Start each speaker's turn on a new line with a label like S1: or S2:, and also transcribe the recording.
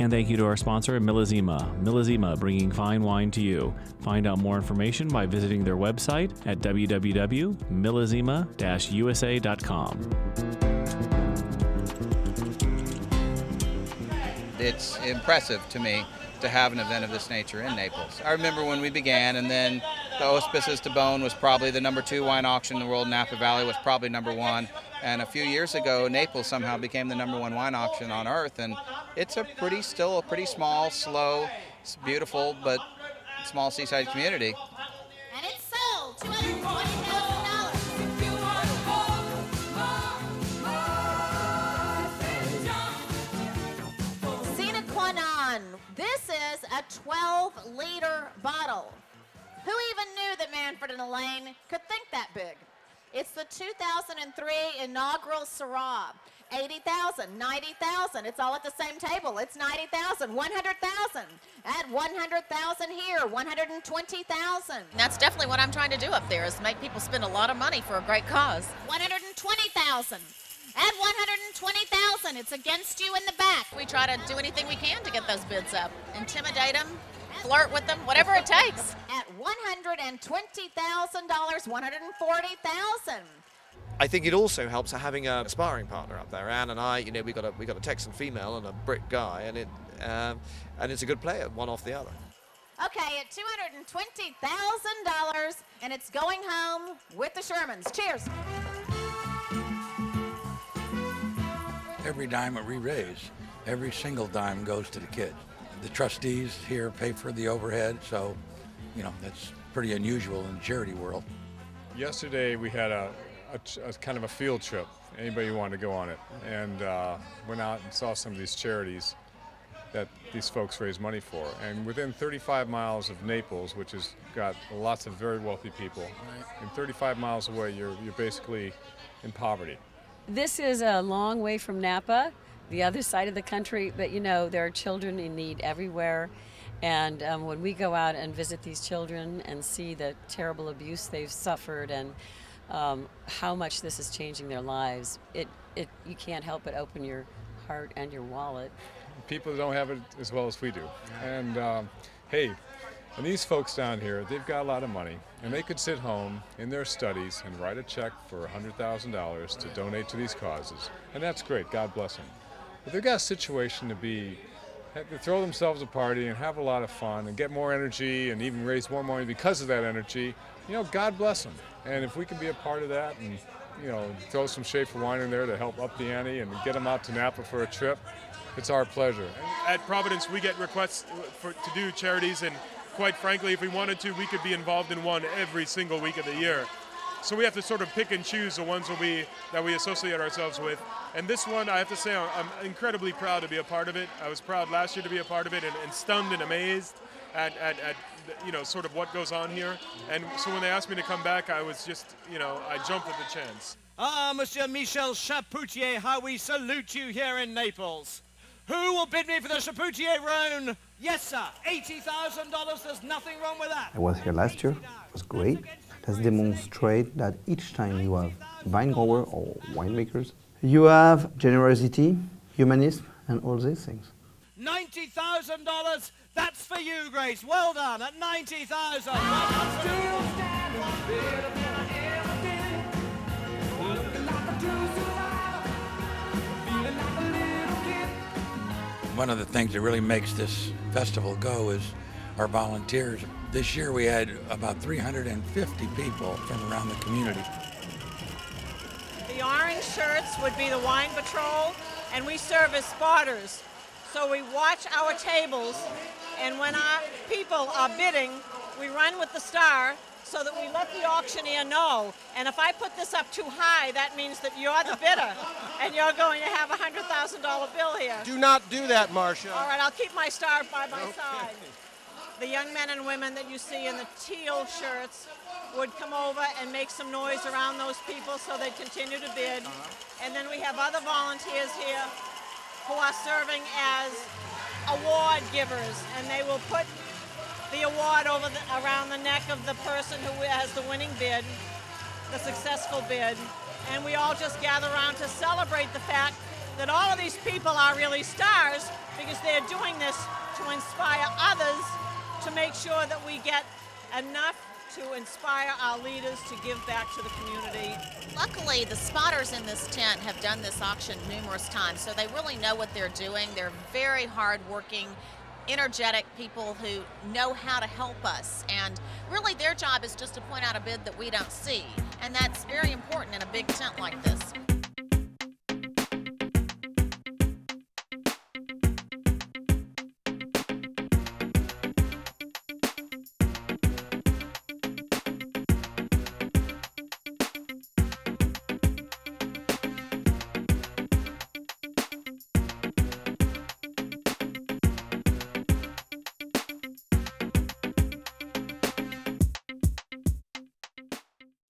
S1: And thank you to our sponsor, Millesima. Millesima, bringing fine wine to you. Find out more information by visiting their website at www.millesima-usa.com.
S2: It's impressive to me to have an event of this nature in Naples. I remember when we began, and then the Auspices to Beaune was probably the #2 wine auction in the world. Napa Valley was probably #1. And a few years ago, Naples somehow became the #1 wine auction on earth. And it's still a pretty small, slow, beautiful, but small seaside community.
S3: And it's sold $220,000. Sine qua non. This is a 12-liter bottle. Who even knew that Manfred and Elaine could think that big? It's the 2003 inaugural Syrah. 80,000, 90,000. It's all at the same table. It's 90,000, 100,000. At 100,000 here, 120,000.
S4: That's definitely what I'm trying to do up there, is make people spend a lot of money for a great cause.
S3: 120,000. At 120,000, it's against you in the back.
S4: We try to do anything we can to get those bids up. Intimidate them, flirt with them, whatever it takes.
S3: At $120,000, 140,000.
S5: I think it also helps having a sparring partner up there. Anne and I, we got a Texan female and a Brit guy, and it's a good player, one off the other.
S3: Okay, at $220,000, and it's going home with the Shermans. Cheers.
S6: Every dime that we raise, every single dime goes to the kids. The trustees here pay for the overhead, so, that's pretty unusual in the charity world.
S7: Yesterday we had a kind of a field trip. Anybody wanted to go on it, and went out and saw some of these charities that these folks raise money for. And within 35 miles of Naples, which has got lots of very wealthy people, and 35 miles away, you're basically in poverty.
S8: This is a long way from Napa, the other side of the country, but there are children in need everywhere. And when we go out and visit these children and see the terrible abuse they've suffered and how much this is changing their lives, you can't help but open your heart and your wallet.
S7: People don't have it as well as we do. And hey, and these folks down here, they've got a lot of money, and they could sit home in their studies and write a check for $100,000 to donate to these causes. And that's great, God bless them. But they've got a situation to throw themselves a party and have a lot of fun and get more energy and even raise more money because of that energy. God bless them. And if we can be a part of that and, throw some Schaefer wine in there to help up the ante and get them out to Napa for a trip, it's our pleasure.
S9: At Providence, we get requests to do charities, and quite frankly, if we wanted to, we could be involved in one every single week of the year. So we have to sort of pick and choose the ones that we associate ourselves with. And this one, I have to say, I'm incredibly proud to be a part of it. I was proud last year to be a part of it, and stunned and amazed at sort of what goes on here. And so when they asked me to come back, I was just, I jumped at the chance.
S10: Ah, Monsieur Michel Chapoutier, how we salute you here in Naples. Who will bid me for the Chapoutier Rhone? Yes, sir, $80,000. There's nothing wrong with that.
S11: I was here last year. It was great. That demonstrates that each time you have vine grower or winemakers, you have generosity, humanism, and all these things.
S10: $90,000. That's for you, Grace. Well done at $90,000.
S6: One of the things that really makes this festival go is our volunteers. This year we had about 350 people from around the community.
S12: The orange shirts would be the wine patrol, and we serve as spotters. So we watch our tables, and when our people are bidding, we run with the star so that we let the auctioneer know. And if I put this up too high, that means that you're the bidder, and you're going to have a $100,000 bill here.
S10: Do not do that, Marcia.
S12: All right, I'll keep my star by my side. The young men and women that you see in the teal shirts would come over and make some noise around those people so they continue to bid. And then we have other volunteers here who are serving as award givers, and they will put the award around the neck of the person who has the winning bid, the successful bid, and we all just gather around to celebrate the fact that all of these people are really stars because they're doing this to inspire others, to make sure that we get enough to inspire our leaders to give back to the community.
S4: Luckily, the spotters in this tent have done this auction numerous times, so they really know what they're doing. They're very hard-working, energetic people who know how to help us, and really their job is just to point out a bid that we don't see, and that's very important in a big tent like this.